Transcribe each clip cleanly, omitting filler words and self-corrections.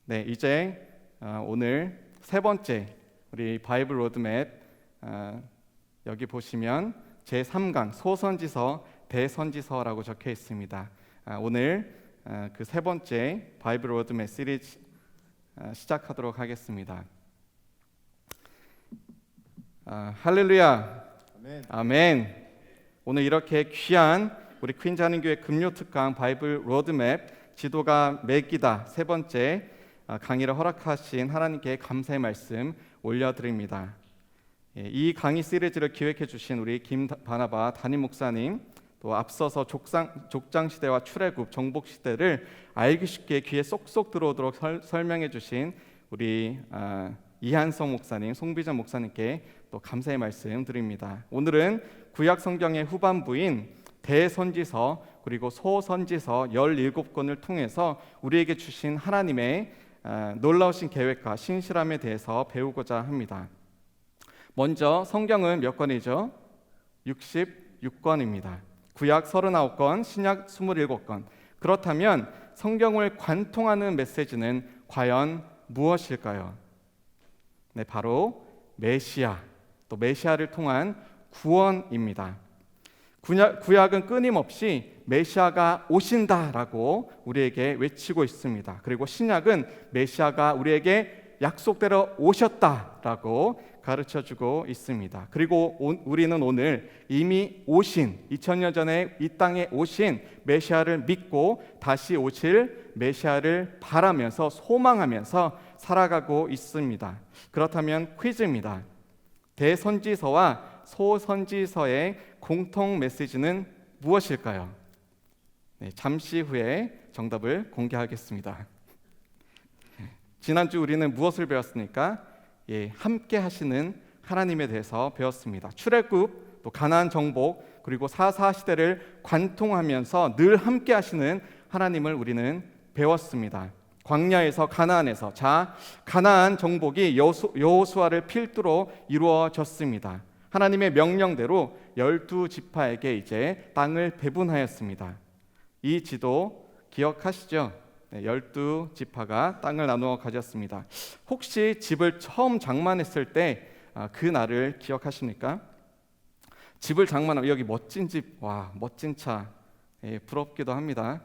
네, 이제 오늘 세 번째 우리 바이블 로드맵 여기 보시면 제3강 소선지서 대선지서라고 적혀 있습니다. 오늘 그 세 번째 바이블 로드맵 시리즈 시작하도록 하겠습니다. 할렐루야. 아멘. 아멘. 오늘 이렇게 귀한 우리 퀸즈 한인교회 금요특강 바이블 로드맵 지도가 매기다 세 번째 강의를 허락하신 하나님께 감사의 말씀 올려드립니다. 이 강의 시리즈를 기획해 주신 우리 김바나바 담임 목사님, 또 앞서서 족장시대와 출애굽, 정복시대를 알기 쉽게 귀에 쏙쏙 들어오도록 설명해 주신 우리 이한성 목사님, 송비전 목사님께 또 감사의 말씀 드립니다. 오늘은 구약 성경의 후반부인 대선지서 그리고 소선지서 17권을 통해서 우리에게 주신 하나님의 놀라우신 계획과 신실함에 대해서 배우고자 합니다. 먼저 성경은 몇 권이죠? 66권입니다. 구약 39권, 신약 27권. 그렇다면 성경을 관통하는 메시지는 과연 무엇일까요? 네, 바로 메시아, 또 메시아를 통한 구원입니다. 구약은 끊임없이 메시아가 오신다라고 우리에게 외치고 있습니다. 그리고 신약은 메시아가 우리에게 약속대로 오셨다라고 가르쳐주고 있습니다. 그리고 우리는 오늘 이미 오신 2000년 전에 이 땅에 오신 메시아를 믿고 다시 오실 메시아를 바라면서 소망하면서 살아가고 있습니다. 그렇다면 퀴즈입니다. 대선지서와 소선지서의 공통 메시지는 무엇일까요? 네, 잠시 후에 정답을 공개하겠습니다. 지난주 우리는 무엇을 배웠습니까? 함께 하시는 하나님에 대해서 배웠습니다. 출애굽, 또 가나안 정복, 그리고 사사 시대를 관통하면서 늘 함께 하시는 하나님을 우리는 배웠습니다. 광야에서 가나안에서 가나안 정복이 여호수아를 필두로 이루어졌습니다. 하나님의 명령대로 12지파에게 이제 땅을 배분하였습니다. 이 지도 기억하시죠? 12지파가 땅을 나누어 가졌습니다. 혹시 집을 처음 장만했을 때 그 날을 기억하십니까? 집을 장만하면 여기 멋진 집, 와 멋진 차, 부럽기도 합니다.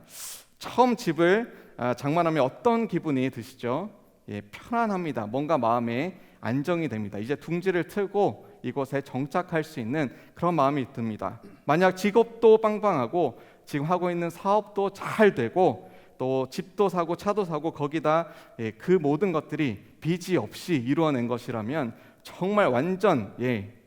처음 집을 장만하면 어떤 기분이 드시죠? 편안합니다. 뭔가 마음에 안정이 됩니다. 이제 둥지를 트고 이곳에 정착할 수 있는 그런 마음이 듭니다. 만약 직업도 빵빵하고 지금 하고 있는 사업도 잘 되고 또 집도 사고 차도 사고 거기다 그 모든 것들이 빚이 없이 이루어낸 것이라면 정말 완전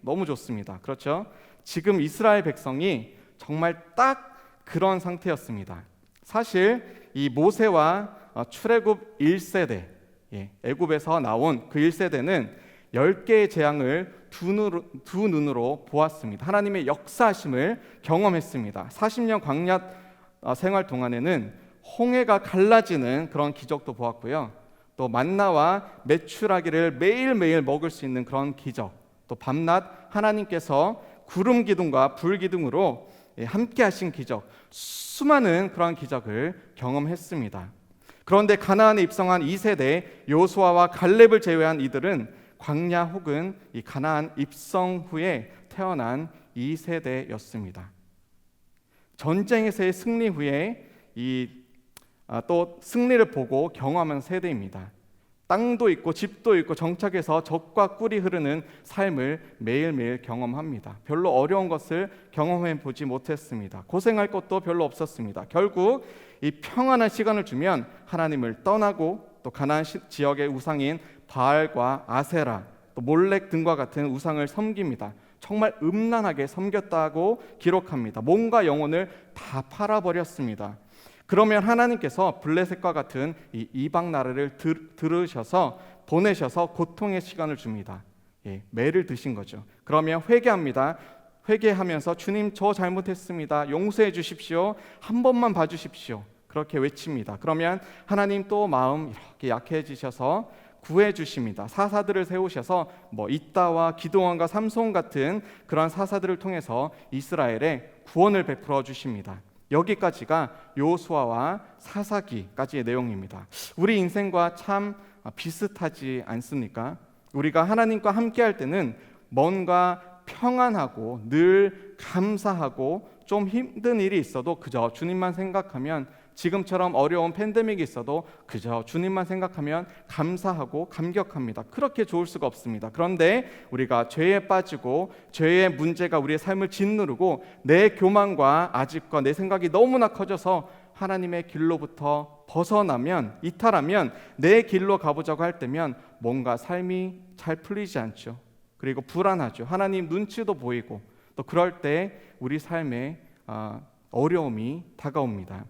너무 좋습니다. 그렇죠? 지금 이스라엘 백성이 정말 딱 그런 상태였습니다. 사실 이 모세와 출애굽 1세대, 애굽에서 나온 그 1세대는 10개의 재앙을 두 눈으로 보았습니다. 하나님의 역사하심을 경험했습니다. 40년 광야 생활 동안에는 홍해가 갈라지는 그런 기적도 보았고요. 또 만나와 메추라기를 매일매일 먹을 수 있는 그런 기적, 또 밤낮 하나님께서 구름 기둥과 불 기둥으로 함께 하신 기적, 수많은 그런 기적을 경험했습니다. 그런데 가나안에 입성한 2세대 여호수아와 갈렙을 제외한 이들은 광야 혹은 이 가나안 입성 후에 태어난 2세대였습니다. 전쟁에서의 승리 후에 또 승리를 보고 경험한 세대입니다. 땅도 있고 집도 있고 정착해서 젖과 꿀이 흐르는 삶을 매일매일 경험합니다. 별로 어려운 것을 경험해 보지 못했습니다. 고생할 것도 별로 없었습니다. 결국 이 평안한 시간을 주면 하나님을 떠나고 또 가나안 지역의 우상인 바알과 아세라, 또 몰렉 등과 같은 우상을 섬깁니다. 정말 음란하게 섬겼다고 기록합니다. 몸과 영혼을 다 팔아버렸습니다. 그러면 하나님께서 블레셋과 같은 이 이방 나라를 들으셔서 보내셔서 고통의 시간을 줍니다. 매를 드신 거죠. 그러면 회개합니다. 회개하면서 주님 저 잘못했습니다. 용서해 주십시오. 한 번만 봐주십시오. 그렇게 외칩니다. 그러면 하나님 또 마음 이렇게 약해지셔서 구해 주십니다. 사사들을 세우셔서 이따와 기드온과 삼손 같은 그런 사사들을 통해서 이스라엘에 구원을 베풀어 주십니다. 여기까지가 여호수아와 사사기까지의 내용입니다. 우리 인생과 참 비슷하지 않습니까? 우리가 하나님과 함께 할 때는 뭔가 평안하고 늘 감사하고 좀 힘든 일이 있어도 그저 주님만 생각하면, 지금처럼 어려운 팬데믹이 있어도 그저 주님만 생각하면 감사하고 감격합니다. 그렇게 좋을 수가 없습니다. 그런데 우리가 죄에 빠지고 죄의 문제가 우리의 삶을 짓누르고 내 교만과 아집과 내 생각이 너무나 커져서 하나님의 길로부터 벗어나면, 이탈하면, 내 길로 가보자고 할 때면 뭔가 삶이 잘 풀리지 않죠. 그리고 불안하죠. 하나님 눈치도 보이고, 또 그럴 때 우리 삶에 어려움이 다가옵니다.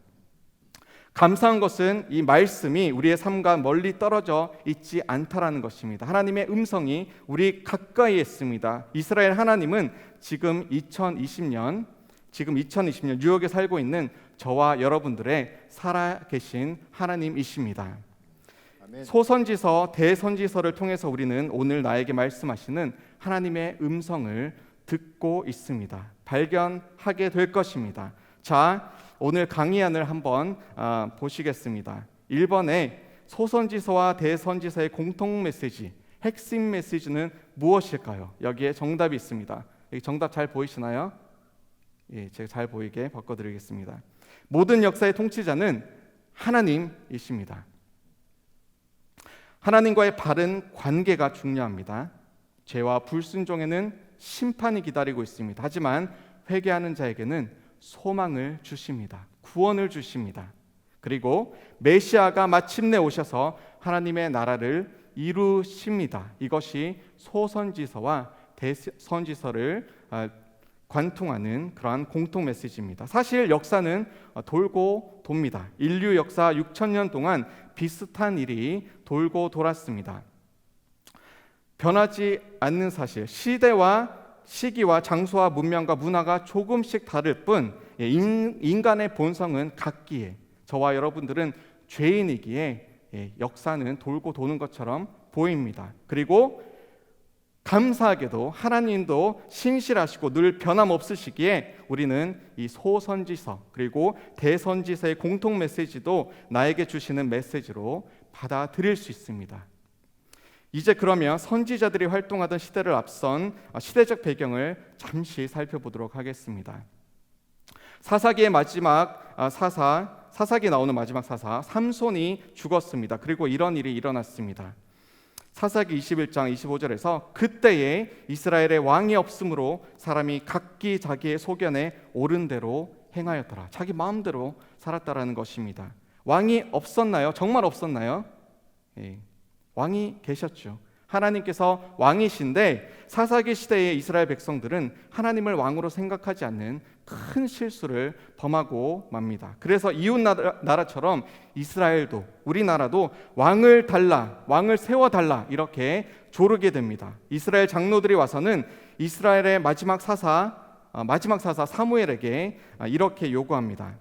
감사한 것은 이 말씀이 우리의 삶과 멀리 떨어져 있지 않다라는 것입니다. 하나님의 음성이 우리 가까이에 있습니다. 이스라엘 하나님은 지금 2020년 뉴욕에 살고 있는 저와 여러분들의 살아계신 하나님이십니다. 아멘. 소선지서, 대선지서를 통해서 우리는 오늘 나에게 말씀하시는 하나님의 음성을 듣고 있습니다. 발견하게 될 것입니다. 자, 오늘 강의안을 한번 보시겠습니다. 1번에 소선지서와 대선지서의 공통 메시지, 핵심 메시지는 무엇일까요? 여기에 정답이 있습니다. 여기 정답 잘 보이시나요? 예, 제가 잘 보이게 바꿔드리겠습니다. 모든 역사의 통치자는 하나님이십니다. 하나님과의 바른 관계가 중요합니다. 죄와 불순종에는 심판이 기다리고 있습니다. 하지만 회개하는 자에게는 소망을 주십니다. 구원을 주십니다. 그리고 메시아가 마침내 오셔서 하나님의 나라를 이루십니다. 이것이 소선지서와 대선지서를 관통하는 그러한 공통 메시지입니다. 사실 역사는 돌고 돕니다. 인류 역사 6,000년 동안 비슷한 일이 돌고 돌았습니다. 변하지 않는 사실, 시기와 장소와 문명과 문화가 조금씩 다를 뿐 인간의 본성은 같기에, 저와 여러분들은 죄인이기에 역사는 돌고 도는 것처럼 보입니다. 그리고 감사하게도 하나님도 신실하시고 늘 변함없으시기에 우리는 이 소선지서 그리고 대선지서의 공통 메시지도 나에게 주시는 메시지로 받아들일 수 있습니다. 이제 그러면 선지자들이 활동하던 시대를 앞선 시대적 배경을 잠시 살펴보도록 하겠습니다. 사사기의 마지막 사사기에 나오는 마지막 사사 삼손이 죽었습니다. 그리고 이런 일이 일어났습니다. 사사기 21장 25절에서 그때에 이스라엘의 왕이 없으므로 사람이 각기 자기의 소견에 옳은 대로 행하였더라. 자기 마음대로 살았다라는 것입니다. 왕이 없었나요? 정말 없었나요? 왕이 계셨죠. 하나님께서 왕이신데 사사기 시대의 이스라엘 백성들은 하나님을 왕으로 생각하지 않는 큰 실수를 범하고 맙니다. 그래서 이웃 나라처럼 이스라엘도, 우리나라도 왕을 달라, 왕을 세워달라 이렇게 조르게 됩니다. 이스라엘 장로들이 와서는 이스라엘의 마지막 사사 사무엘에게 이렇게 요구합니다.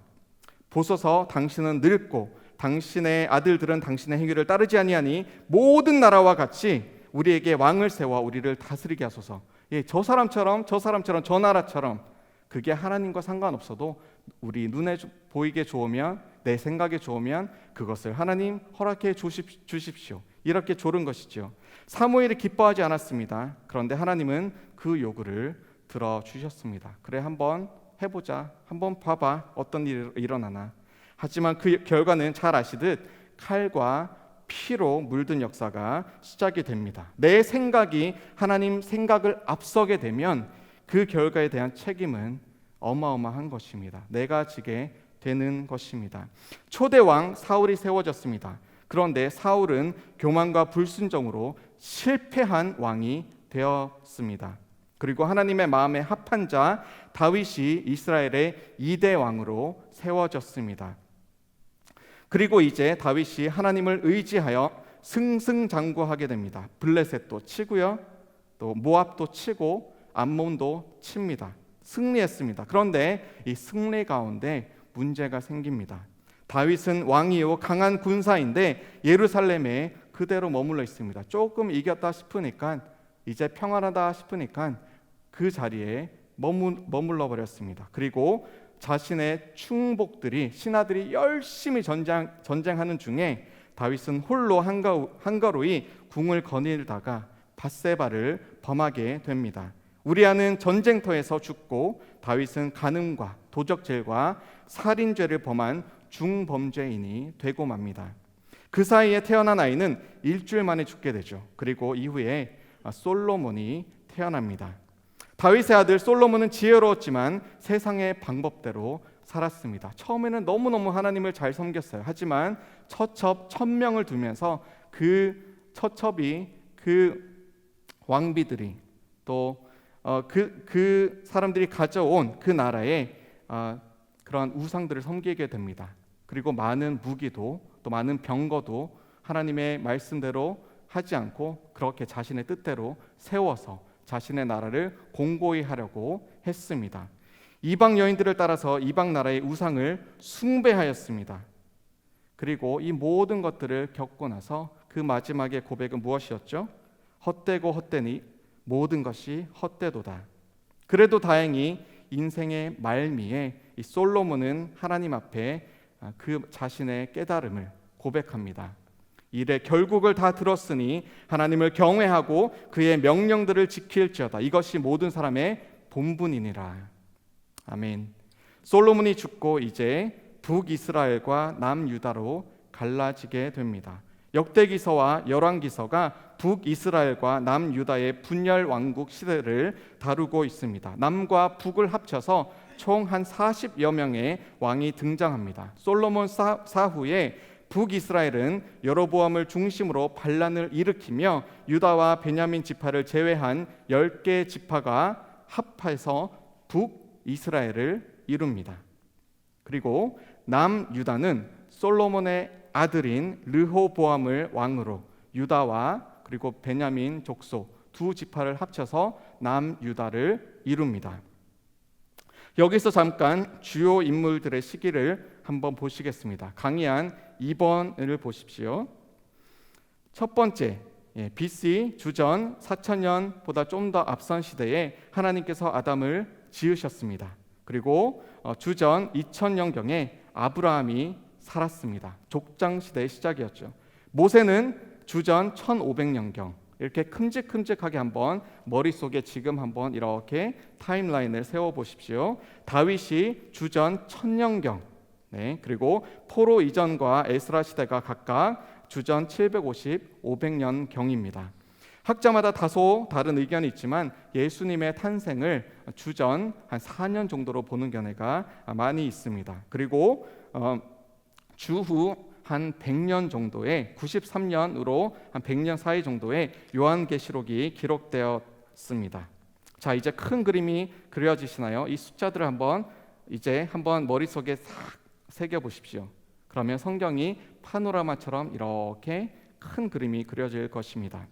보소서, 당신은 늙고 당신의 아들들은 당신의 행위를 따르지 아니하니 모든 나라와 같이 우리에게 왕을 세워 우리를 다스리게 하소서. 저 사람처럼 저 나라처럼, 그게 하나님과 상관없어도 우리 눈에 보이게 좋으면, 내 생각에 좋으면 그것을 하나님 허락해 주십시오. 이렇게 조른 것이죠. 사무엘이 기뻐하지 않았습니다. 그런데 하나님은 그 요구를 들어주셨습니다. 그래, 한번 해보자, 한번 봐봐 어떤 일이 일어나나. 하지만 그 결과는 잘 아시듯 칼과 피로 물든 역사가 시작이 됩니다. 내 생각이 하나님 생각을 앞서게 되면 그 결과에 대한 책임은 어마어마한 것입니다. 내가 지게 되는 것입니다. 초대왕 사울이 세워졌습니다. 그런데 사울은 교만과 불순종으로 실패한 왕이 되었습니다. 그리고 하나님의 마음에 합한 자 다윗이 이스라엘의 2대 왕으로 세워졌습니다. 그리고 이제 다윗이 하나님을 의지하여 승승장구하게 됩니다. 블레셋도 치고요, 또 모압도 치고 암몬도 칩니다. 승리했습니다. 그런데 이 승리 가운데 문제가 생깁니다. 다윗은 왕이요 강한 군사인데 예루살렘에 그대로 머물러 있습니다. 조금 이겼다 싶으니까, 이제 평안하다 싶으니까 그 자리에 머물러 버렸습니다. 그리고 자신의 충복들이 신하들이 열심히 전쟁하는 중에 다윗은 홀로 한가로이 궁을 거닐다가 밧세바를 범하게 됩니다. 우리아는 전쟁터에서 죽고 다윗은 간음과 도적질과 살인죄를 범한 중범죄인이 되고 맙니다. 그 사이에 태어난 아이는 일주일 만에 죽게 되죠. 그리고 이후에 솔로몬이 태어납니다. 다윗의 아들 솔로몬은 지혜로웠지만 세상의 방법대로 살았습니다. 처음에는 너무너무 하나님을 잘 섬겼어요. 하지만 처첩 1000명을 두면서 그 처첩이 그 왕비들이 또 그 사람들이 가져온 그 나라에 그러한 우상들을 섬기게 됩니다. 그리고 많은 무기도 또 많은 병거도 하나님의 말씀대로 하지 않고 그렇게 자신의 뜻대로 세워서 자신의 나라를 공고히 하려고 했습니다. 이방 여인들을 따라서 이방 나라의 우상을 숭배하였습니다. 그리고 이 모든 것들을 겪고 나서 그 마지막의 고백은 무엇이었죠? 헛되고 헛되니 모든 것이 헛되도다. 그래도 다행히 인생의 말미에 이 솔로몬은 하나님 앞에 그 자신의 깨달음을 고백합니다. 이래 결국을 다 들었으니 하나님을 경외하고 그의 명령들을 지킬지어다. 이것이 모든 사람의 본분이니라. 아멘. 솔로몬이 죽고 이제 북이스라엘과 남유다로 갈라지게 됩니다. 역대기서와 열왕기서가 북이스라엘과 남유다의 분열 왕국 시대를 다루고 있습니다. 남과 북을 합쳐서 총 한 40여 명의 왕이 등장합니다. 솔로몬 사후에 북이스라엘은 여로보암을 중심으로 반란을 일으키며 유다와 베냐민 지파를 제외한 10개 지파가 합해서 북이스라엘을 이룹니다. 그리고 남유다는 솔로몬의 아들인 르호보암을 왕으로 유다와 그리고 베냐민 족속 두 지파를 합쳐서 남유다를 이룹니다. 여기서 잠깐 주요 인물들의 시기를 한번 보시겠습니다. 강의한 2번을 보십시오. 첫 번째, BC 주전 4000년보다 좀 더 앞선 시대에 하나님께서 아담을 지으셨습니다. 그리고 주전 2000년경에 아브라함이 살았습니다. 족장 시대의 시작이었죠. 모세는 주전 1500년경 이렇게 큼직큼직하게 한번 머릿속에 지금 한번 이렇게 타임라인을 세워보십시오. 다윗이 주전 1000년경, 그리고 포로 이전과 에스라 시대가 각각 주전 750, 500년경입니다. 학자마다 다소 다른 의견이 있지만 예수님의 탄생을 주전 한 4년 정도로 보는 견해가 많이 있습니다. 그리고 주후 한 100년 정도의 93년으로 한 100년 사이 정도의 요한계시록이 기록되었습니다. 자, 이제 큰 그림이 그려지시나요? 이 숫자들을 한번 머릿속에 싹 새겨 보십시오. 그러면 성경이 파노라마처럼 이렇게 큰 그림이 그려질 것입니다.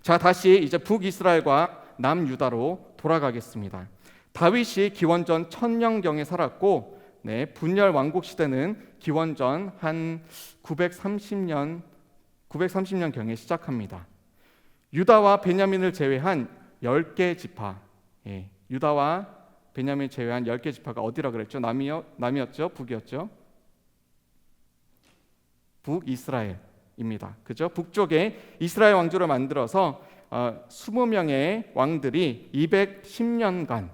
자, 다시 이제 북이스라엘과 남유다로 돌아가겠습니다. 다윗이 기원전 1000년경에 살았고 분열 왕국 시대는 기원전 한 930년경에 시작합니다. 유다와 베냐민을 제외한 10개 지파, 유다와 베냐민 제외한 10개 지파가 어디라 그랬죠? 남이었죠? 북이었죠? 북이스라엘입니다. 그죠? 북쪽에 이스라엘 왕조를 만들어서 20명의 왕들이 210년간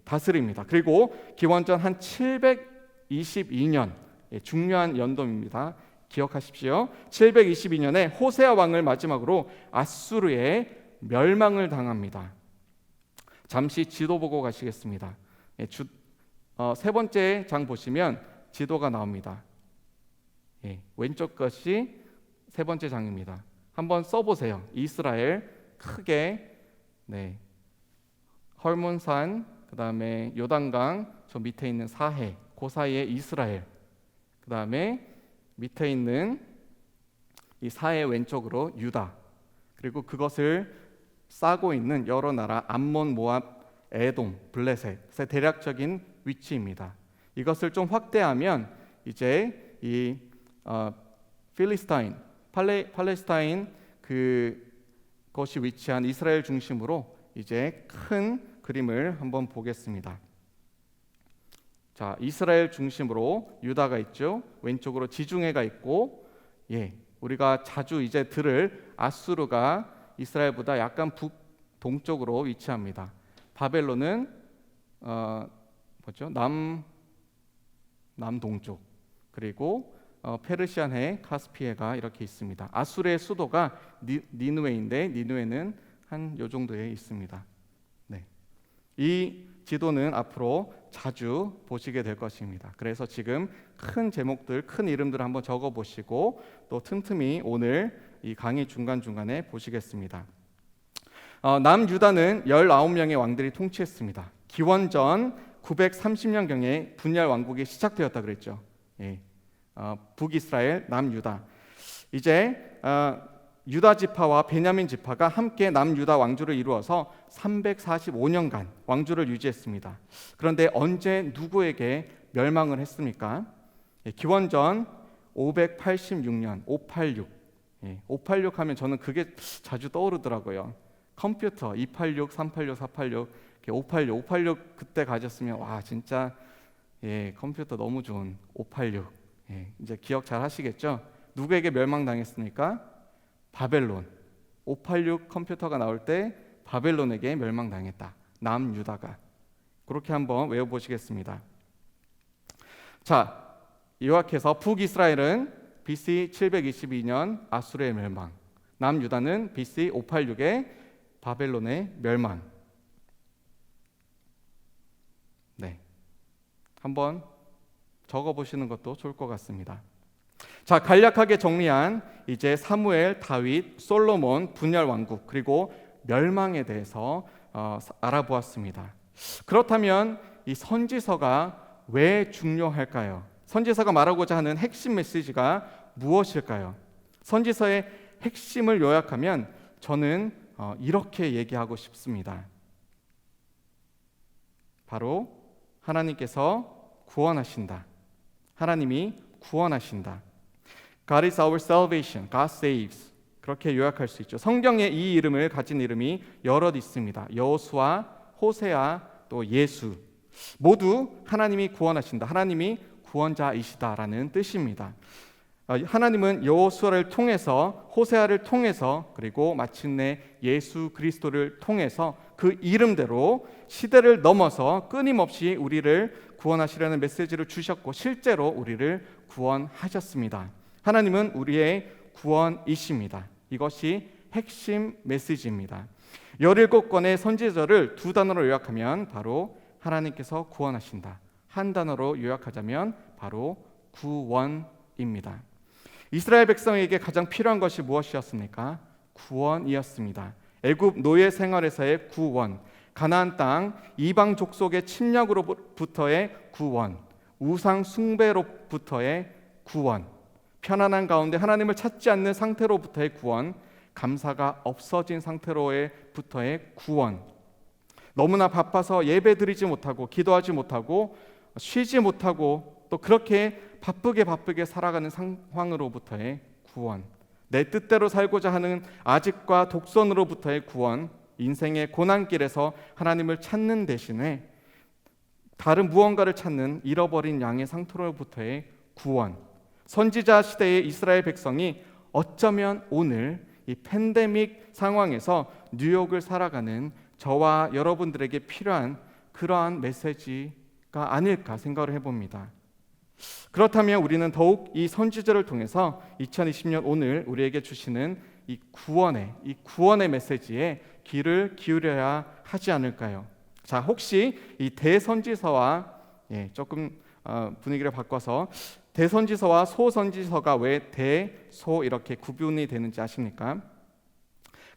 다스립니다. 그리고 기원전 한 722년, 중요한 연도입니다. 기억하십시오. 722년에 호세아 왕을 마지막으로 아수르에 멸망을 당합니다. 잠시 지도 보고 가시겠습니다. 세 번째 장 보시면 지도가 나옵니다. 왼쪽 것이 세 번째 장입니다. 한번 써보세요. 이스라엘 크게, 헐몬산, 그 다음에 요단강, 저 밑에 있는 사해, 그 사이에 이스라엘, 그 다음에 밑에 있는 이 사해 왼쪽으로 유다, 그리고 그것을 싸고 있는 여러 나라 암몬, 모압, 에돔, 블레셋의 대략적인 위치입니다. 이것을 좀 확대하면 이제 이 필리스타인, 팔레스타인 그것이 위치한 이스라엘 중심으로 이제 큰 그림을 한번 보겠습니다. 자, 이스라엘 중심으로 유다가 있죠. 왼쪽으로 지중해가 있고, 우리가 자주 이제 들을 아수르가 이스라엘보다 약간 북동쪽으로 위치합니다. 바벨론은 남동쪽, 그리고 페르시안해, 카스피해가 이렇게 있습니다. 아수르의 수도가 니느웨인데 니느웨는 한 요 정도에 있습니다. 네. 이 지도는 앞으로 자주 보시게 될 것입니다. 그래서 지금 큰 제목들, 큰 이름들을 한번 적어 보시고 또 틈틈이 오늘 이 강의 중간중간에 보시겠습니다. 남유다는 19명의 왕들이 통치했습니다. 기원전 930년경에 분열 왕국이 시작되었다 그랬죠. 북이스라엘, 남유다. 이제 유다 지파와 베냐민 지파가 함께 남유다 왕조를 이루어서 345년간 왕조를 유지했습니다. 그런데 언제 누구에게 멸망을 했습니까? 기원전 586년 586. 586 하면 저는 그게 자주 떠오르더라고요. 컴퓨터 286, 386, 486, 586 그때 가졌으면 와 진짜 컴퓨터 너무 좋은 586. 이제 기억 잘 하시겠죠? 누구에게 멸망당했습니까? 바벨론. 586 컴퓨터가 나올 때 바벨론에게 멸망당했다. 남유다가. 그렇게 한번 외워보시겠습니다. 자, 요약해서 북이스라엘은 BC 722년 아수르의 멸망, 남유다는 BC 586의 바벨론의 멸망. 한번 적어보시는 것도 좋을 것 같습니다. 자, 간략하게 정리한 이제 사무엘, 다윗, 솔로몬, 분열 왕국 그리고 멸망에 대해서 알아보았습니다. 그렇다면 이 선지서가 왜 중요할까요? 선지서가 말하고자 하는 핵심 메시지가 무엇일까요? 선지서의 핵심을 요약하면 저는 이렇게 얘기하고 싶습니다. 바로 하나님께서 구원하신다. 하나님이 구원하신다. God is our salvation. God saves. 그렇게 요약할 수 있죠. 성경에 이 이름을 가진 이름이 여럿 있습니다. 여호수아, 호세아, 또 예수. 모두 하나님이 구원하신다. 하나님이 구원자이시다라는 뜻입니다. 하나님은 여호수아를 통해서, 호세아를 통해서, 그리고 마침내 예수 그리스도를 통해서 그 이름대로 시대를 넘어서 끊임없이 우리를 구원하시려는 메시지를 주셨고 실제로 우리를 구원하셨습니다. 하나님은 우리의 구원이십니다. 이것이 핵심 메시지입니다. 17권의 선지서를 두 단어로 요약하면 바로 하나님께서 구원하신다. 한 단어로 요약하자면 바로 구원입니다. 이스라엘 백성에게 가장 필요한 것이 무엇이었습니까? 구원이었습니다. 애굽 노예 생활에서의 구원, 가나안 땅 이방 족속의 침략으로부터의 구원, 우상 숭배로부터의 구원, 편안한 가운데 하나님을 찾지 않는 상태로부터의 구원, 감사가 없어진 상태로부터의 구원, 너무나 바빠서 예배드리지 못하고 기도하지 못하고 쉬지 못하고 또 그렇게 바쁘게 살아가는 상황으로부터의 구원, 내 뜻대로 살고자 하는 아집과 독선으로부터의 구원, 인생의 고난길에서 하나님을 찾는 대신에 다른 무언가를 찾는 잃어버린 양의 상태로부터의 구원, 선지자 시대의 이스라엘 백성이 어쩌면 오늘 이 팬데믹 상황에서 뉴욕을 살아가는 저와 여러분들에게 필요한 그러한 메시지가 아닐까 생각을 해봅니다. 그렇다면 우리는 더욱 이 선지자를 통해서 2020년 오늘 우리에게 주시는 이 구원의 메시지에 귀를 기울여야 하지 않을까요? 자, 혹시 이 대선지서와 조금 분위기를 바꿔서 대선지서와 소선지서가 왜 대소 이렇게 구분이 되는지 아십니까?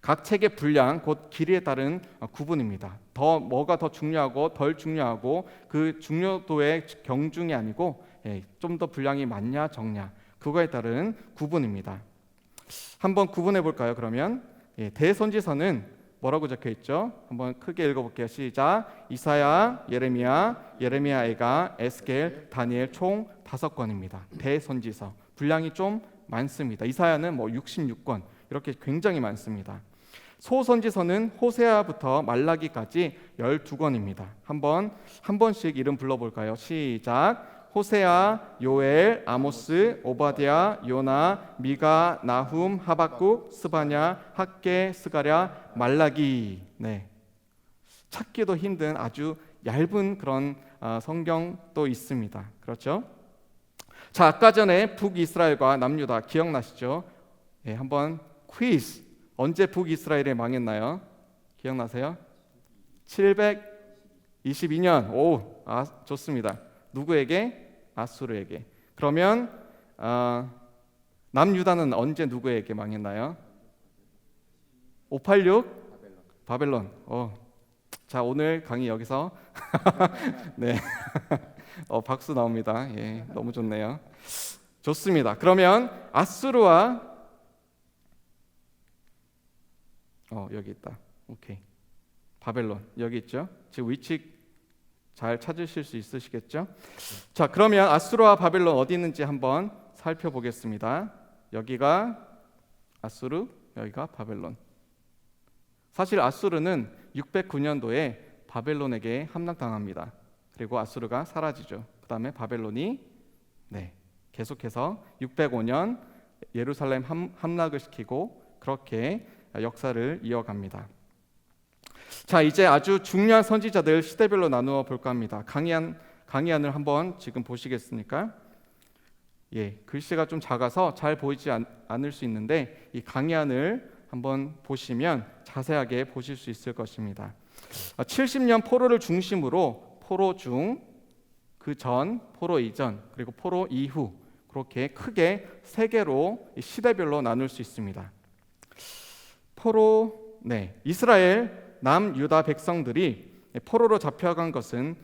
각 책의 분량 곧 길이에 따른 구분입니다. 뭐가 더 중요하고 덜 중요하고 그 중요도의 경중이 아니고 좀 더 분량이 많냐 적냐 그거에 따른 구분입니다. 한번 구분해 볼까요? 그러면 대선지서는 뭐라고 적혀 있죠? 한번 크게 읽어볼게요. 시작. 이사야, 예레미야, 애가, 에스겔, 다니엘 총 5권입니다. 대선지서 분량이 좀 많습니다. 이사야는 66권 이렇게 굉장히 많습니다. 소선지서는 호세아부터 말라기까지 12권입니다. 한 번씩 이름 불러볼까요? 시작. 호세아, 요엘, 아모스, 오바댜, 요나, 미가, 나훔, 하박국, 스바냐, 학개, 스가랴, 말라기. 네, 찾기도 힘든 아주 얇은 그런 성경도 있습니다. 그렇죠? 자, 아까 전에 북이스라엘과 남유다 기억나시죠? 예, 한번 퀴즈. 언제 북이스라엘이 망했나요? 기억나세요? 722년. 오, 좋습니다. 누구에게? 아수르에게. 그러면 남유다는 언제 누구에게 망했나요? 586 바벨론. 자, 오늘 강의 여기서 네. 박수 나옵니다. 예, 너무 좋네요. 좋습니다. 그러면 아수르와 여기 있다. 오케이. 바벨론 여기 있죠. 지금 위치 잘 찾으실 수 있으시겠죠? 자, 그러면 아수르와 바벨론 어디 있는지 한번 살펴보겠습니다. 여기가 아수르, 여기가 바벨론. 사실 아수르는 609년도에 바벨론에게 함락당합니다. 그리고 아수르가 사라지죠. 그 다음에 바벨론이 계속해서 605년 예루살렘 함락을 시키고 그렇게 역사를 이어갑니다. 자, 이제 아주 중요한 선지자들 시대별로 나누어 볼까 합니다. 강의안을 한번 지금 보시겠습니까? 예, 글씨가 좀 작아서 잘 보이지 않을 수 있는데 이 강의안을 한번 보시면 자세하게 보실 수 있을 것입니다. 70년 포로를 중심으로 포로 중, 그 전, 포로 이전, 그리고 포로 이후 그렇게 크게 세 개로 시대별로 나눌 수 있습니다. 이스라엘 남유다 백성들이 포로로 잡혀간 것은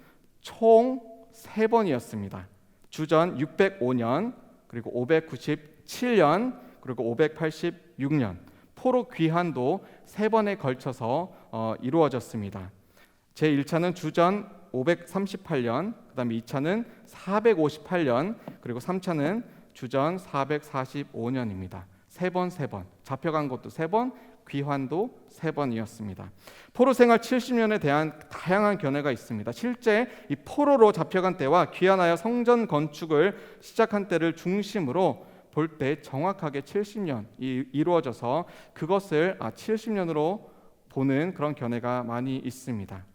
총 3번이었습니다. 주전 605년, 그리고 597년, 그리고 586년. 포로 귀환도 3번에 걸쳐서 이루어졌습니다. 제1차는 주전 538년, 그 다음에 2차는 458년, 그리고 3차는 주전 445년입니다. 3번. 잡혀간 것도 3번, 귀환도 3번이었습니다. 포로 생활 70년에 대한 다양한 견해가 있습니다. 실제 이 포로로 잡혀간 때와 귀환하여 성전 건축을 시작한 때를 중심으로 볼 때 정확하게 70년이 이루어져서 그것을 70년으로 보는 그런 견해가 많이 있습니다.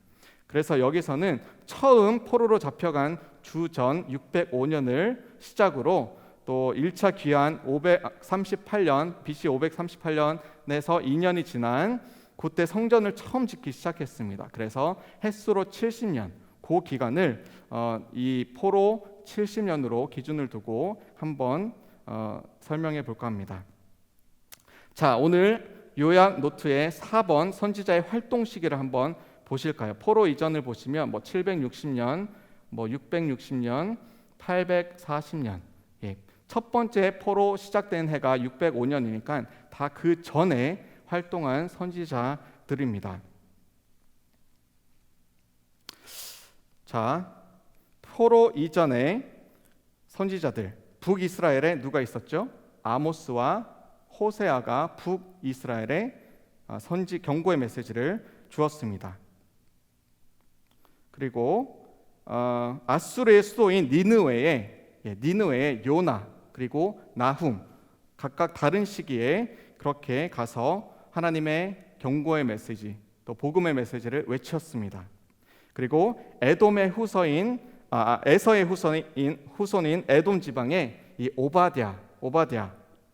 그래서 여기서는 처음 포로로 잡혀간 주전 605년을 시작으로 또 1차 귀환 538년 BC 538년에서 2년이 지난 그때 성전을 처음 짓기 시작했습니다. 그래서 햇수로 70년 그 기간을 이 포로 70년으로 기준을 두고 한번 설명해 볼까 합니다. 자, 오늘 요약 노트에 4번 선지자의 활동 시기를 한번 보실까요? 포로 이전을 보시면 760년, 660년, 840년. 예. 첫 번째 포로 시작된 해가 605년이니까 다 그 전에 활동한 선지자들입니다. 자, 포로 이전에 선지자들 북이스라엘에 누가 있었죠? 아모스와 호세아가 북이스라엘에 선지 경고의 메시지를 주었습니다. 그리고 아수르의 수도인 니느웨의 요나 그리고 나훔 각각 다른 시기에 그렇게 가서 하나님의 경고의 메시지 또 복음의 메시지를 외쳤습니다. 그리고 에돔의 후손인 에서의 후손인 에돔 지방의 이 오바댜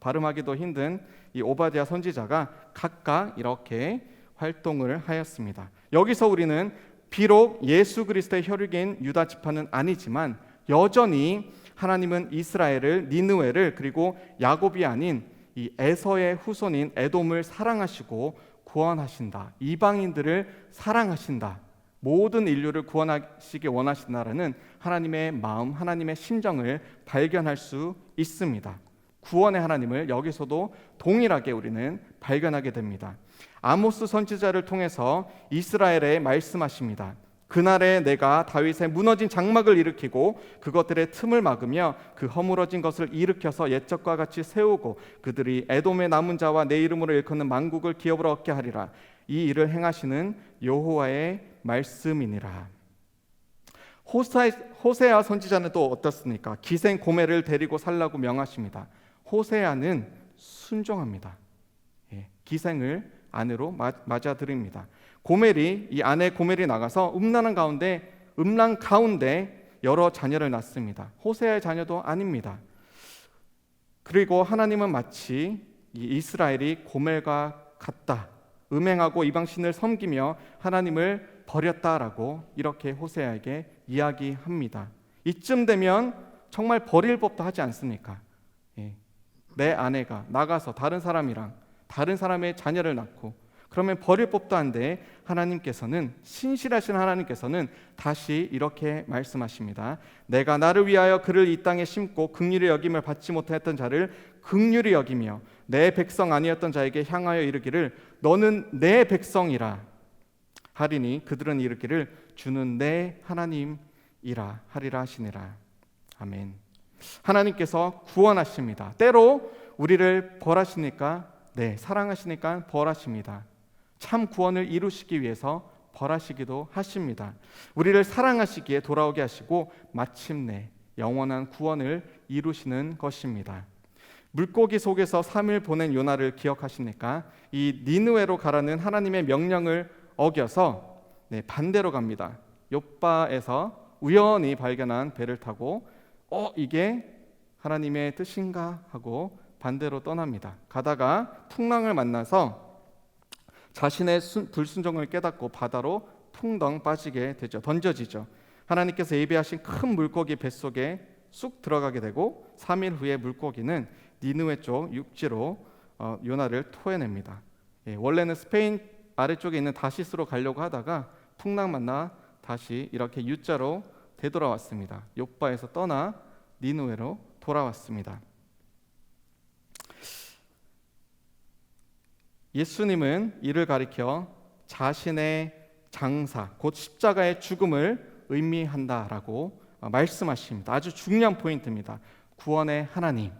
발음하기도 힘든 이 오바댜 선지자가 각각 이렇게 활동을 하였습니다. 여기서 우리는 비록 예수 그리스도의 혈육인 유다 지파는 아니지만 여전히 하나님은 이스라엘을 니느웨를 그리고 야곱이 아닌 이 에서의 후손인 에돔을 사랑하시고 구원하신다. 이방인들을 사랑하신다. 모든 인류를 구원하시기 원하신다라는 하나님의 마음, 하나님의 심정을 발견할 수 있습니다. 구원의 하나님을 여기서도 동일하게 우리는 발견하게 됩니다. 아모스 선지자를 통해서 이스라엘에 말씀하십니다. 그날에 내가 다윗의 무너진 장막을 일으키고 그것들의 틈을 막으며 그 허물어진 것을 일으켜서 옛적과 같이 세우고 그들이 에돔의 남은 자와 내 이름으로 일컫는 만국을 기업으로 얻게 하리라. 이 일을 행하시는 여호와의 말씀이니라. 호세아 선지자는 또 어떻습니까? 기생 고멜을 데리고 살라고 명하십니다. 호세아는 순종합니다. 기생을 아내로 맞아들입니다. 이 아내 고멜이 나가서 음란 가운데 여러 자녀를 낳습니다. 호세아의 자녀도 아닙니다. 그리고 하나님은 마치 이 이스라엘이 고멜과 같다, 음행하고 이방신을 섬기며 하나님을 버렸다라고 이렇게 호세아에게 이야기합니다. 이쯤 되면 정말 버릴 법도 하지 않습니까? 내 아내가 나가서 다른 사람의 자녀를 낳고 그러면 버릴 법도 한데 신실하신 하나님께서는 다시 이렇게 말씀하십니다. 내가 나를 위하여 그를 이 땅에 심고 긍휼히 여김을 받지 못했던 자를 긍휼히 여기며 내 백성 아니었던 자에게 향하여 이르기를 너는 내 백성이라 하리니 그들은 이르기를 주는 내 하나님이라 하리라 하시니라. 아멘. 하나님께서 구원하십니다. 때로 우리를 벌하시니까 사랑하시니까 벌하십니다. 참 구원을 이루시기 위해서 벌하시기도 하십니다. 우리를 사랑하시기에 돌아오게 하시고 마침내 영원한 구원을 이루시는 것입니다. 물고기 속에서 3일 보낸 요나를 기억하십니까? 이 니느웨로 가라는 하나님의 명령을 어겨서 반대로 갑니다. 욥바에서 우연히 발견한 배를 타고 이게 하나님의 뜻인가 하고 반대로 떠납니다. 가다가 풍랑을 만나서 자신의 불순종을 깨닫고 바다로 퉁덩 빠지게 되죠. 던져지죠. 하나님께서 예비하신 큰 물고기 뱃속에 쑥 들어가게 되고 3일 후에 물고기는 니느웨 쪽 육지로 요나를 토해냅니다. 원래는 스페인 아래쪽에 있는 다시스로 가려고 하다가 풍랑 만나 다시 이렇게 U자로 되돌아왔습니다. 욥바에서 떠나 니느웨로 돌아왔습니다. 예수님은 이를 가리켜 자신의 장사, 곧 십자가의 죽음을 의미한다라고 말씀하십니다. 아주 중요한 포인트입니다. 구원의 하나님.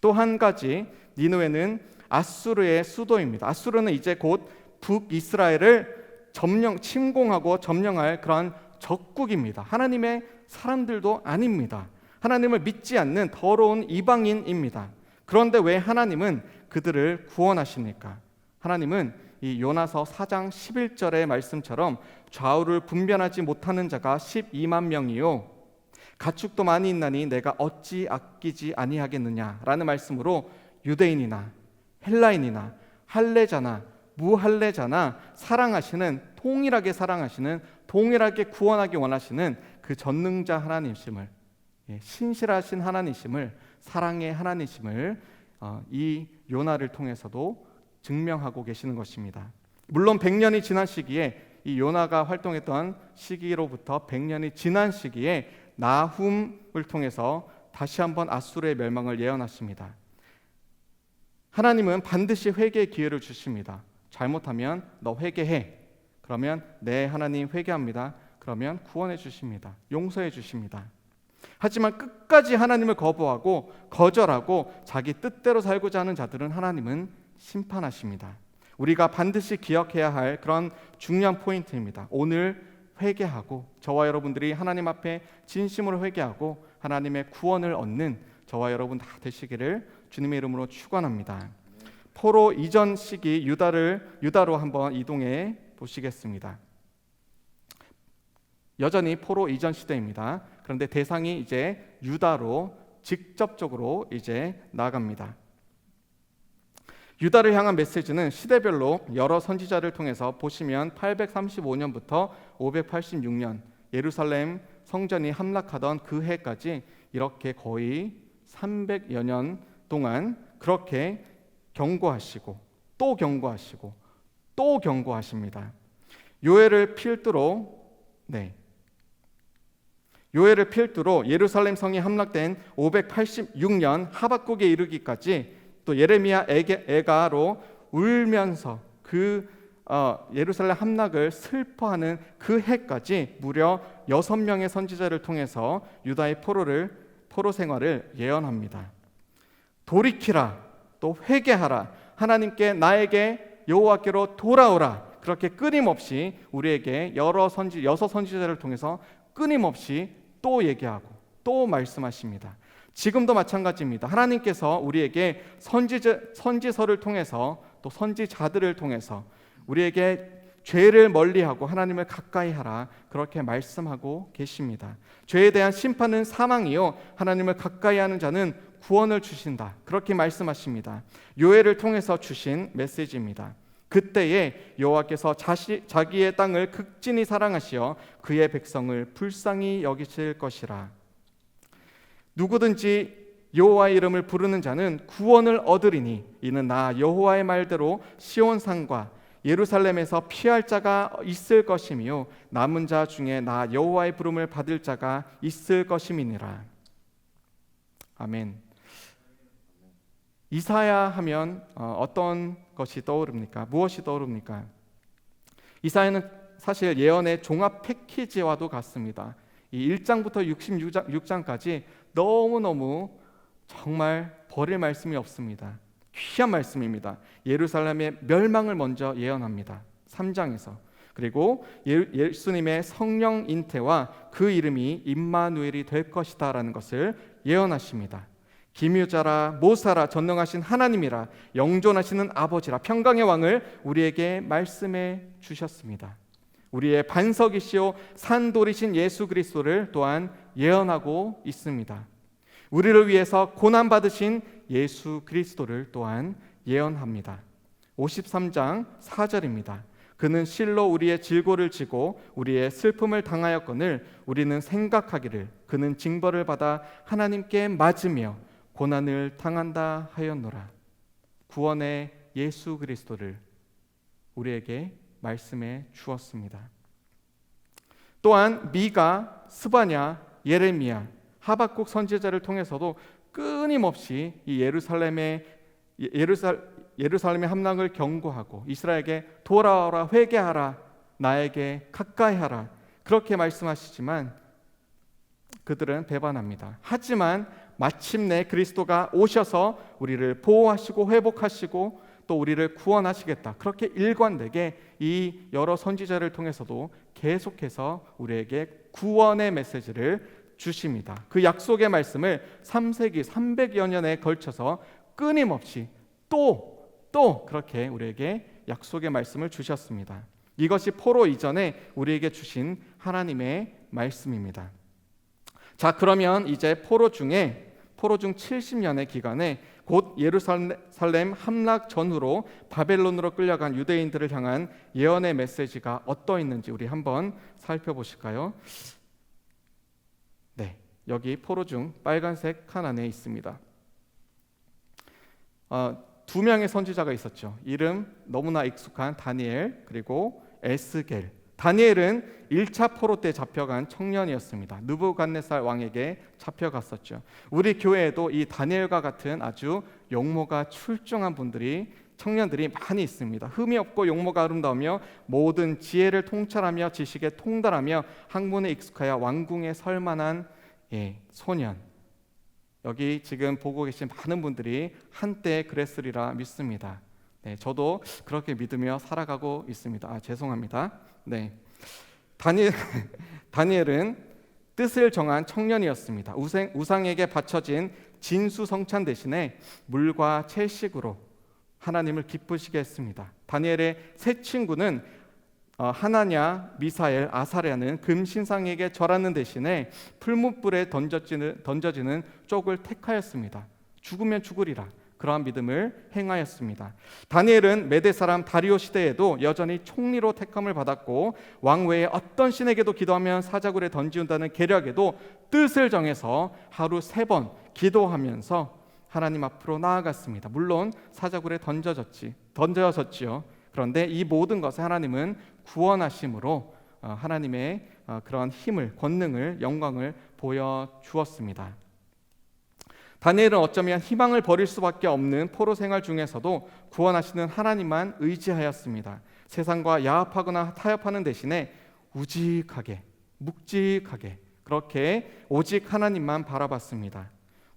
또 한 가지, 니느웨는 아수르의 수도입니다. 아수르는 이제 곧 북이스라엘을 침공하고 점령할 그러한 적국입니다. 하나님의 사람들도 아닙니다. 하나님을 믿지 않는 더러운 이방인입니다. 그런데 왜 하나님은 그들을 구원하십니까? 하나님은 이 요나서 4장 11절의 말씀처럼 좌우를 분별하지 못하는 자가 12만 명이요 가축도 많이 있나니 내가 어찌 아끼지 아니하겠느냐라는 말씀으로 유대인이나 헬라인이나 할례자나 무할례자나 동일하게 사랑하시는, 동일하게 구원하기 원하시는 그 전능자 하나님이심을, 신실하신 하나님이심을, 사랑의 하나님이심을 이 요나를 통해서도 증명하고 계시는 것입니다. 물론 100년이 지난 시기에, 이 요나가 활동했던 시기로부터 100년이 지난 시기에 나훔을 통해서 다시 한번 아수르의 멸망을 예언하십니다. 하나님은 반드시 회개의 기회를 주십니다. 잘못하면 너 회개해. 그러면 네, 하나님 회개합니다. 그러면 구원해 주십니다. 용서해 주십니다. 하지만 끝까지 하나님을 거부하고 거절하고 자기 뜻대로 살고자 하는 자들은 하나님은 심판하십니다. 우리가 반드시 기억해야 할 그런 중요한 포인트입니다. 오늘 회개하고, 저와 여러분들이 하나님 앞에 진심으로 회개하고 하나님의 구원을 얻는 저와 여러분 다 되시기를 주님의 이름으로 축원합니다. 포로 이전 시기 유다로 한번 이동해 보시겠습니다. 여전히 포로 이전 시대입니다. 그런데 대상이 이제 유다로 직접적으로 이제 나아갑니다. 유다를 향한 메시지는 시대별로 여러 선지자를 통해서 보시면 835년부터 586년 예루살렘 성전이 함락하던 그 해까지 이렇게 거의 300여 년 동안 그렇게 경고하시고 또 경고하시고 또 경고하십니다. 요엘을 필두로 예루살렘 성이 함락된 586년 하박국에 이르기까지 또 예레미야 애가로 울면서 그 예루살렘 함락을 슬퍼하는 그 해까지 무려 6명의 선지자를 통해서 유다의 포로 생활을 예언합니다. 돌이키라, 또 회개하라, 하나님께 나에게 여호와께로 돌아오라. 그렇게 끊임없이 우리에게 여섯 선지자를 통해서 끊임없이 또 얘기하고 또 말씀하십니다. 지금도 마찬가지입니다. 하나님께서 우리에게 선지서를 통해서 또 선지자들을 통해서 우리에게 죄를 멀리하고 하나님을 가까이 하라, 그렇게 말씀하고 계십니다. 죄에 대한 심판은 사망이요 하나님을 가까이 하는 자는 구원을 주신다, 그렇게 말씀하십니다. 요엘을 통해서 주신 메시지입니다. 그때에 여호와께서 자기의 땅을 극진히 사랑하시어 그의 백성을 불쌍히 여기실 것이라. 누구든지 여호와의 이름을 부르는 자는 구원을 얻으리니 이는 나 여호와의 말대로 시온산과 예루살렘에서 피할 자가 있을 것이며 남은 자 중에 나 여호와의 부름을 받을 자가 있을 것임이니라. 아멘. 이사야 하면 어떤 것이 떠오릅니까? 무엇이 떠오릅니까? 이사야는 사실 예언의 종합 패키지와도 같습니다. 이 1장부터 66장까지 너무너무 정말 버릴 말씀이 없습니다. 귀한 말씀입니다. 예루살렘의 멸망을 먼저 예언합니다. 3장에서. 그리고 예수님의 성령 잉태와 그 이름이 임마누엘이 될 것이다 라는 것을 예언하십니다. 기묘자라 모사라 전능하신 하나님이라 영존하시는 아버지라 평강의 왕을 우리에게 말씀해 주셨습니다. 우리의 반석이시오 산돌이신 예수 그리스도를 또한 예언하고 있습니다. 우리를 위해서 고난받으신 예수 그리스도를 또한 예언합니다. 53장 4절입니다. 그는 실로 우리의 질고를 지고 우리의 슬픔을 당하였거늘 우리는 생각하기를 그는 징벌을 받아 하나님께 맞으며 고난을 당한다 하였노라. 구원의 예수 그리스도를 우리에게 말씀해 주었습니다. 또한 미가, 스바냐, 예레미야, 하박국 선지자를 통해서도 끊임없이 이 예루살렘의 함락을 경고하고 이스라엘에게 돌아오라, 회개하라, 나에게 가까이 하라, 그렇게 말씀하시지만 그들은 배반합니다. 하지만 마침내 그리스도가 오셔서 우리를 보호하시고 회복하시고 또 우리를 구원하시겠다, 그렇게 일관되게 이 여러 선지자를 통해서도 계속해서 우리에게 구원의 메시지를 주십니다. 그 약속의 말씀을 3세기 300여 년에 걸쳐서 끊임없이 또 그렇게 우리에게 약속의 말씀을 주셨습니다. 이것이 포로 이전에 우리에게 주신 하나님의 말씀입니다. 자, 그러면 이제 포로 중 70년의 기간에 곧 예루살렘 함락 전후로 바벨론으로 끌려간 유대인들을 향한 예언의 메시지가 어떠했는지 우리 한번 살펴보실까요? 네, 여기 포로 중 빨간색 칸 안에 있습니다. 2명의 선지자가 있었죠. 이름 너무나 익숙한 다니엘, 그리고 에스겔. 다니엘은 1차 포로 때 잡혀간 청년이었습니다. 느부갓네살 왕에게 잡혀갔었죠. 우리 교회에도 이 다니엘과 같은 아주 용모가 출중한 청년들이 많이 있습니다. 흠이 없고 용모가 아름다우며 모든 지혜를 통찰하며 지식에 통달하며 학문에 익숙하여 왕궁에 설 만한 소년. 여기 지금 보고 계신 많은 분들이 한때 그랬으리라 믿습니다. 네, 저도 그렇게 믿으며 살아가고 있습니다. 죄송합니다. 네, 다니엘은 뜻을 정한 청년이었습니다. 우상에게 바쳐진 진수성찬 대신에 물과 채식으로 하나님을 기쁘시게 했습니다. 다니엘의 세 친구는 하나냐, 미사엘, 아사랴는 금신상에게 절하는 대신에 풀무불에 던져지는 쪽을 택하였습니다. 죽으면 죽으리라, 그러한 믿음을 행하였습니다. 다니엘은 메대 사람 다리오 시대에도 여전히 총리로 택함을 받았고 왕 외에 어떤 신에게도 기도하면 사자굴에 던지운다는 계략에도 뜻을 정해서 하루 3번 기도하면서 하나님 앞으로 나아갔습니다. 물론 사자굴에 던져졌지요. 그런데 이 모든 것을 하나님은 구원하심으로 하나님의 그런 힘을, 권능을, 영광을 보여주었습니다. 다니엘은 어쩌면 희망을 버릴 수밖에 없는 포로 생활 중에서도 구원하시는 하나님만 의지하였습니다. 세상과 야합하거나 타협하는 대신에 우직하게, 묵직하게 그렇게 오직 하나님만 바라봤습니다.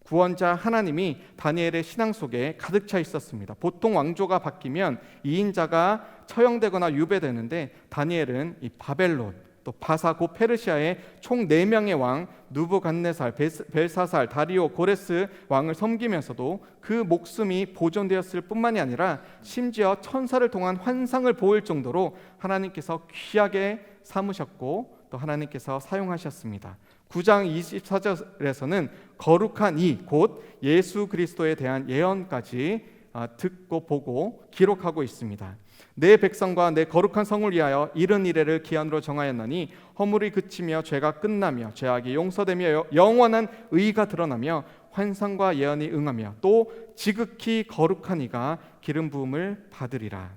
구원자 하나님이 다니엘의 신앙 속에 가득 차 있었습니다. 보통 왕조가 바뀌면 이인자가 처형되거나 유배되는데 다니엘은 이 바벨론, 또 바사 곧 페르시아의 총 4명의 왕 누부갓네살, 벨사살, 다리오, 고레스 왕을 섬기면서도 그 목숨이 보존되었을 뿐만이 아니라 심지어 천사를 통한 환상을 보일 정도로 하나님께서 귀하게 삼으셨고 또 하나님께서 사용하셨습니다. 9장 24절에서는 거룩한 이 곧 예수 그리스도에 대한 예언까지 듣고 보고 기록하고 있습니다. 내 백성과 내 거룩한 성을 위하여 이른 이래를 기한으로 정하였나니 허물이 그치며 죄가 끝나며 죄악이 용서되며 영원한 의가 드러나며 환상과 예언이 응하며 또 지극히 거룩한 이가 기름 부음을 받으리라.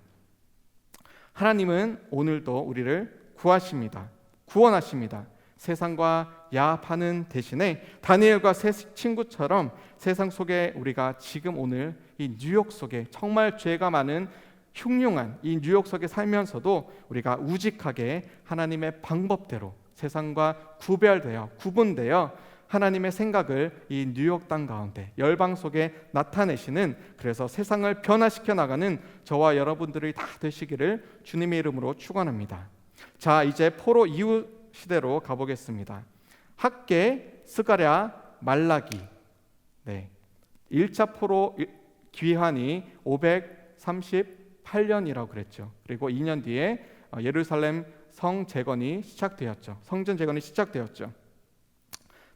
하나님은 오늘도 우리를 구하십니다. 구원하십니다. 세상과 야합하는 대신에 다니엘과 세 친구처럼 세상 속에 우리가 지금 오늘 이 뉴욕 속에 정말 죄가 많은 흉흉한 이 뉴욕 속에 살면서도 우리가 우직하게 하나님의 방법대로 세상과 구분되어 하나님의 생각을 이 뉴욕 땅 가운데 열방 속에 나타내시는, 그래서 세상을 변화시켜 나가는 저와 여러분들이 다 되시기를 주님의 이름으로 축원합니다. 자, 이제 포로 이후 시대로 가보겠습니다. 학계, 스가랴, 말라기. 1차 포로 귀환이 538년이라고 그랬죠. 그리고 2년 뒤에 예루살렘 성 재건이 시작되었죠. 성전 재건이 시작되었죠.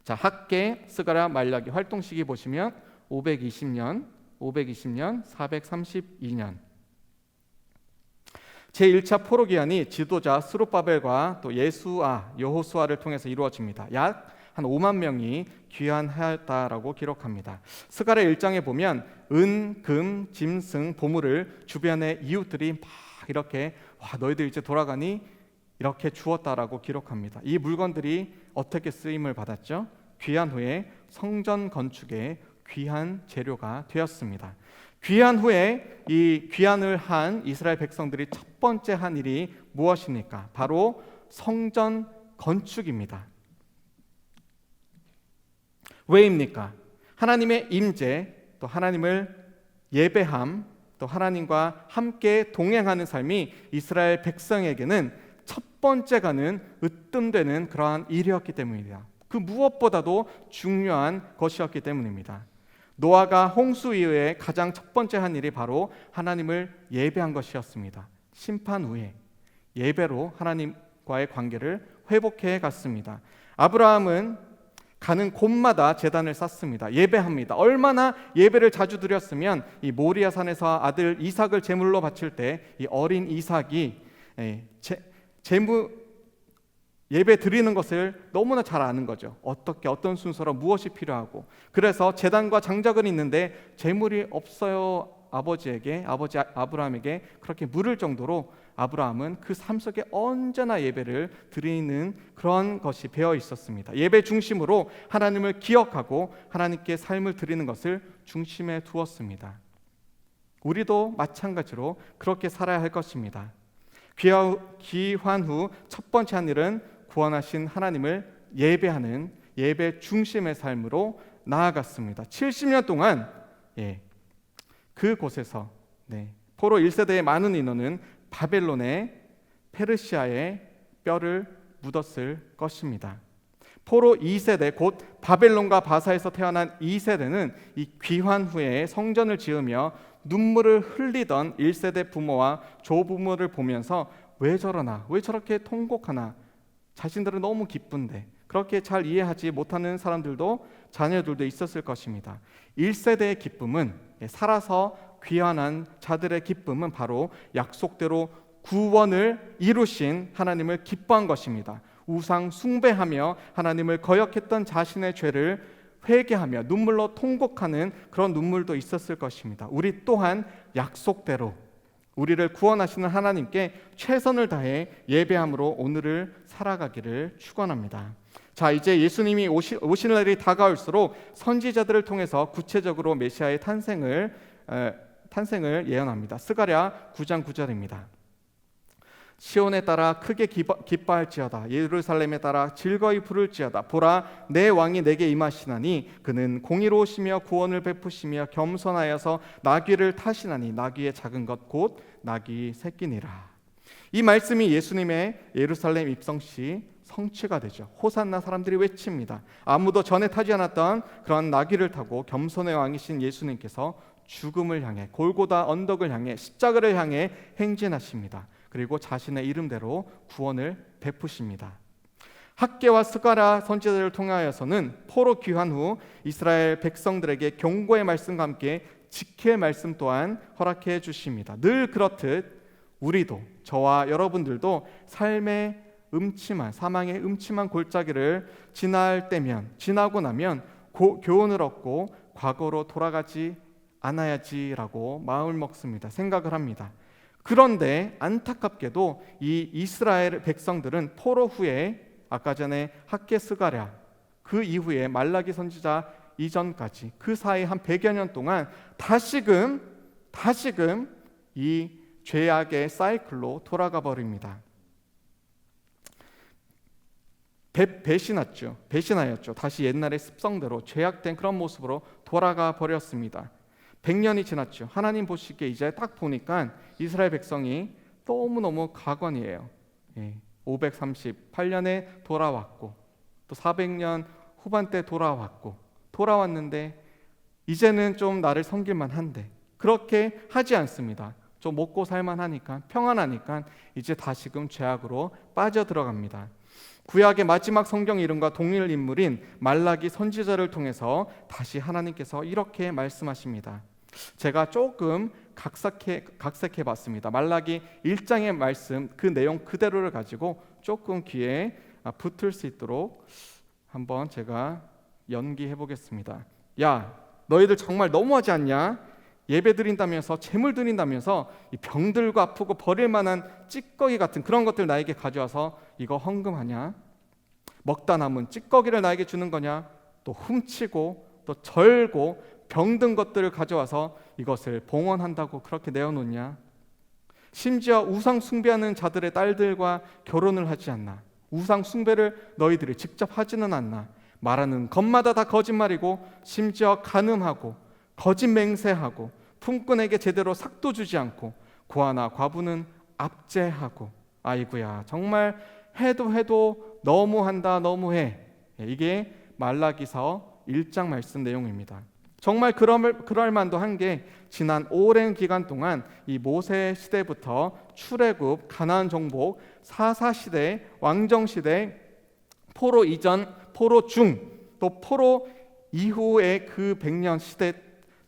자, 학계, 스가랴, 말라기 활동 시기 보시면 520년, 432년. 제1차 포로 귀환이 지도자 스룹바벨과 또 예수아, 여호수아를 통해서 이루어집니다. 약 한 5만 명이 귀환하였다라고 기록합니다. 스가랴 1장에 보면 은, 금, 짐승, 보물을 주변의 이웃들이 막 이렇게 너희들 이제 돌아가니 이렇게 주었다라고 기록합니다. 이 물건들이 어떻게 쓰임을 받았죠? 귀환 후에 성전 건축의 귀한 재료가 되었습니다. 귀환 후에 이 귀환을 한 이스라엘 백성들이 첫 번째 한 일이 무엇입니까? 바로 성전 건축입니다. 왜입니까? 하나님의 임재, 또 하나님을 예배함, 또 하나님과 함께 동행하는 삶이 이스라엘 백성에게는 첫 번째 가는 으뜸되는 그러한 일이었기 때문입니다. 그 무엇보다도 중요한 것이었기 때문입니다. 노아가 홍수 이후에 가장 첫 번째 한 일이 바로 하나님을 예배한 것이었습니다. 심판 후에 예배로 하나님과의 관계를 회복해 갔습니다. 아브라함은 가는 곳마다 제단을 쌓습니다. 예배합니다. 얼마나 예배를 자주 드렸으면 이 모리아 산에서 아들 이삭을 제물로 바칠 때 이 어린 이삭이 예배 드리는 것을 너무나 잘 아는 거죠. 어떤 순서로 무엇이 필요하고. 그래서 제단과 장작은 있는데 제물이 없어요. 아버지 아브라함에게 그렇게 물을 정도로 아브라함은 그 삶 속에 언제나 예배를 드리는 그런 것이 배어 있었습니다. 예배 중심으로 하나님을 기억하고 하나님께 삶을 드리는 것을 중심에 두었습니다. 우리도 마찬가지로 그렇게 살아야 할 것입니다. 귀환 후 첫 번째 한 일은 구원하신 하나님을 예배하는 예배 중심의 삶으로 나아갔습니다. 70년 동안 그곳에서 포로 1세대의 많은 인원은 바벨론의 페르시아의 뼈를 묻었을 것입니다. 포로 2세대 곧 바벨론과 바사에서 태어난 2세대는 이 귀환 후에 성전을 지으며 눈물을 흘리던 1세대 부모와 조부모를 보면서 왜 저러나, 왜 저렇게 통곡하나, 자신들은 너무 기쁜데 그렇게 잘 이해하지 못하는 사람들도 자녀들도 있었을 것입니다. 1세대의 기쁨은, 살아서 귀환한 자들의 기쁨은 바로 약속대로 구원을 이루신 하나님을 기뻐한 것입니다. 우상 숭배하며 하나님을 거역했던 자신의 죄를 회개하며 눈물로 통곡하는 그런 눈물도 있었을 것입니다. 우리 또한 약속대로 우리를 구원하시는 하나님께 최선을 다해 예배함으로 오늘을 살아가기를 축원합니다. 자, 이제 예수님이 오시는 날이 다가올수록 선지자들을 통해서 구체적으로 메시아의 탄생을 예언합니다. 스가랴 9장 9절입니다. 시온에 따라 크게 기뻐할지어다. 예루살렘에 따라 즐거이 부를지어다. 보라, 내 왕이 내게 임하시나니 그는 공의로우시며 구원을 베푸시며 겸손하여서 나귀를 타시나니 나귀의 작은 것 곧 나귀 새끼니라. 이 말씀이 예수님의 예루살렘 입성 시 성취가 되죠. 호산나 사람들이 외칩니다. 아무도 전에 타지 않았던 그런 나귀를 타고 겸손의 왕이신 예수님께서 죽음을 향해, 골고다 언덕을 향해, 십자가를 향해 행진하십니다. 그리고 자신의 이름대로 구원을 베푸십니다. 학개와 스가랴 선지자들을 통하여서는 포로 귀환 후 이스라엘 백성들에게 경고의 말씀과 함께 지킬 말씀 또한 허락해 주십니다. 늘 그렇듯 우리도, 저와 여러분들도 삶의 사망의 음침한 골짜기를 지나고 나면 교훈을 얻고 과거로 돌아가지 않아야지라고 마음을 먹습니다. 생각을 합니다. 그런데 안타깝게도 이 이스라엘 백성들은 포로 후에 아까 전에 학개 스가랴, 그 이후에 말라기 선지자 이전까지 그 사이 한 100여 년 동안 다시금 이 죄악의 사이클로 돌아가 버립니다. 배신하였죠. 다시 옛날의 습성대로 죄악된 그런 모습으로 돌아가 버렸습니다. 100년이 지났죠. 하나님 보시기에 이제 딱 보니까 이스라엘 백성이 너무너무 가관이에요. 538년에 돌아왔고 또 400년 후반때 돌아왔는데 이제는 좀 나를 섬길만 한데 그렇게 하지 않습니다. 좀 먹고 살만하니까 평안하니까 이제 다시금 죄악으로 빠져들어갑니다. 구약의 마지막 성경 이름과 동일 인물인 말라기 선지자를 통해서 다시 하나님께서 이렇게 말씀하십니다. 제가 조금 각색해 봤습니다. 말라기 1장의 말씀 그 내용 그대로를 가지고 조금 귀에 붙을 수 있도록 한번 제가 연기해 보겠습니다. 야, 너희들 정말 너무하지 않냐? 예배 드린다면서 재물 드린다면서 이 병들고 아프고 버릴 만한 찌꺼기 같은 그런 것들 나에게 가져와서 이거 헌금하냐? 먹다 남은 찌꺼기를 나에게 주는 거냐? 또 훔치고 또 절고 병든 것들을 가져와서 이것을 봉헌한다고 그렇게 내어놓냐? 심지어 우상 숭배하는 자들의 딸들과 결혼을 하지 않나? 우상 숭배를 너희들이 직접 하지는 않나? 말하는 것마다 다 거짓말이고 심지어 간음하고 거짓 맹세하고 품꾼에게 제대로 삭도 주지 않고 고아나 과부는 압제하고 아이고야 정말 해도 너무한다 너무해. 이게 말라기서 1장 말씀 내용입니다. 정말 그럴 만도 한 게 지난 오랜 기간 동안 이 모세 시대부터 출애굽, 가나안 정복, 사사시대, 왕정시대, 포로 이전, 포로 중, 또 포로 이후의 그 100년 시대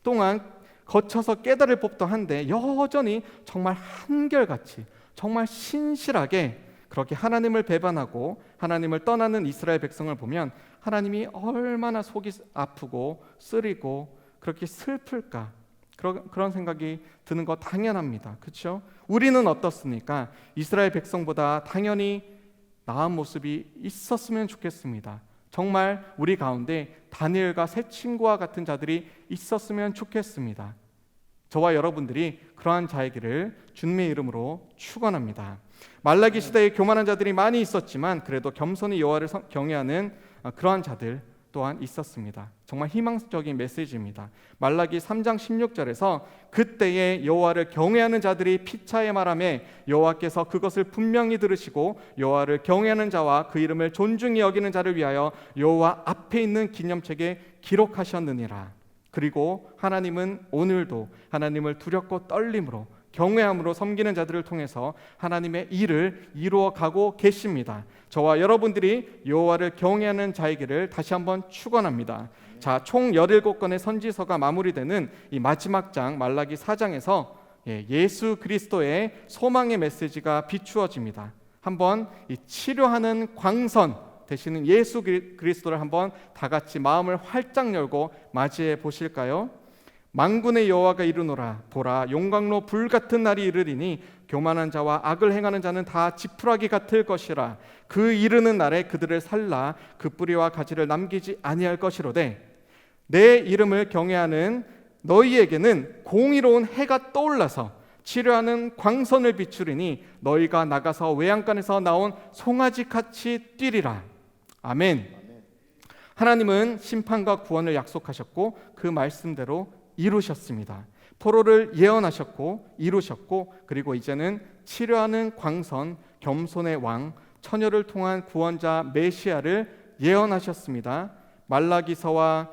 동안 거쳐서 깨달을 법도 한데 여전히 정말 한결같이 정말 신실하게 그렇게 하나님을 배반하고 하나님을 떠나는 이스라엘 백성을 보면 하나님이 얼마나 속이 아프고 쓰리고 그렇게 슬플까 그런 생각이 드는 거 당연합니다. 그렇죠? 우리는 어떻습니까? 이스라엘 백성보다 당연히 나은 모습이 있었으면 좋겠습니다. 정말 우리 가운데 다니엘과 새 친구와 같은 자들이 있었으면 좋겠습니다. 저와 여러분들이 그러한 자이기를 주님의 이름으로 축원합니다. 말라기 시대에 교만한 자들이 많이 있었지만 그래도 겸손히 여호와를 경외하는 그러한 자들 또한 있었습니다. 정말 희망적인 메시지입니다. 말라기 3장 16절에서 그때에 여호와를 경외하는 자들이 피차에 말하매 여호와께서 그것을 분명히 들으시고 여호와를 경외하는 자와 그 이름을 존중히 여기는 자를 위하여 여호와 앞에 있는 기념책에 기록하셨느니라. 그리고 하나님은 오늘도 하나님을 두렵고 떨림으로 경외함으로 섬기는 자들을 통해서 하나님의 일을 이루어가고 계십니다. 저와 여러분들이 여호와를 경외하는 자이기를 다시 한번 축원합니다. 자, 총 17권의 선지서가 마무리되는 이 마지막 장 말라기 4장에서 예수 그리스도의 소망의 메시지가 비추어집니다. 한번 이 치료하는 광선 되시는 예수 그리스도를 한번 다 같이 마음을 활짝 열고 맞이해 보실까요? 만군의 여호와가 이르노라. 보라, 용광로 불 같은 날이 이르리니 교만한 자와 악을 행하는 자는 다 지푸라기 같을 것이라. 그 이르는 날에 그들을 살라 그 뿌리와 가지를 남기지 아니할 것이로되 내 이름을 경외하는 너희에게는 공의로운 해가 떠올라서 치료하는 광선을 비추리니 너희가 나가서 외양간에서 나온 송아지같이 뛰리라. 아멘. 하나님은 심판과 구원을 약속하셨고 그 말씀대로 이루셨습니다. 포로를 예언하셨고 이루셨고, 그리고 이제는 치료하는 광선, 겸손의 왕, 처녀를 통한 구원자 메시아를 예언하셨습니다. 말라기서와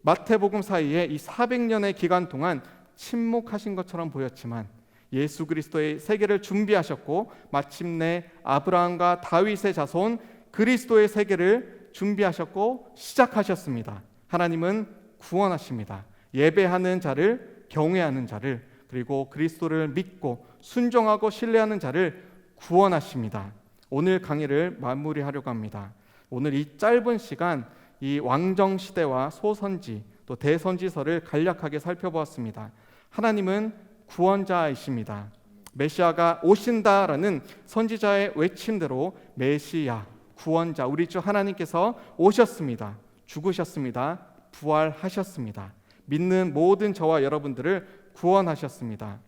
마태복음 사이에 이 400년의 기간 동안 침묵하신 것처럼 보였지만 예수 그리스도의 세계를 준비하셨고, 마침내 아브라함과 다윗의 자손 그리스도의 세계를 준비하셨고 시작하셨습니다. 하나님은 구원하십니다. 예배하는 자를, 경외하는 자를, 그리고 그리스도를 믿고 순종하고 신뢰하는 자를 구원하십니다. 오늘 강의를 마무리하려고 합니다. 오늘 이 짧은 시간 이 왕정 시대와 소선지 또 대선지서를 간략하게 살펴보았습니다. 하나님은 구원자이십니다. 메시아가 오신다라는 선지자의 외침대로 메시아, 구원자, 우리 주 하나님께서 오셨습니다. 죽으셨습니다. 부활하셨습니다. 믿는 모든 저와 여러분들을 구원하셨습니다.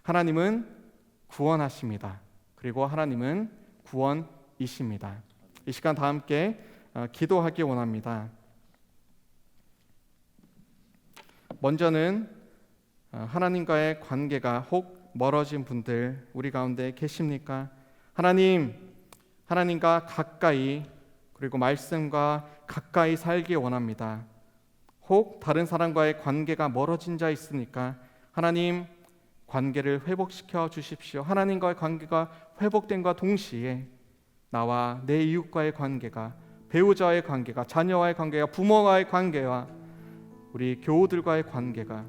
하나님은 구원하십니다. 그리고 하나님은 구원이십니다. 이 시간 다 함께 기도하기 원합니다. 먼저는 하나님과의 관계가 혹 멀어진 분들 우리 가운데 계십니까? 하나님과 가까이, 그리고 말씀과 가까이 살기 원합니다. 혹 다른 사람과의 관계가 멀어진 자 있으니까 하나님 관계를 회복시켜 주십시오. 하나님과의 관계가 회복된과 동시에 나와 내 이웃과의 관계가, 배우자와의 관계가, 자녀와의 관계가, 부모와의 관계와 우리 교우들과의 관계가,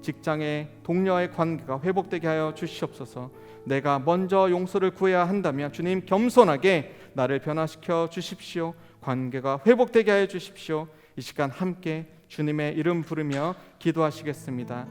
직장의 동료와의 관계가 회복되게 하여 주시옵소서. 내가 먼저 용서를 구해야 한다면 주님 겸손하게 나를 변화시켜 주십시오. 관계가 회복되게 하여 주십시오. 이 시간 함께 주님의 이름 부르며 기도하시겠습니다.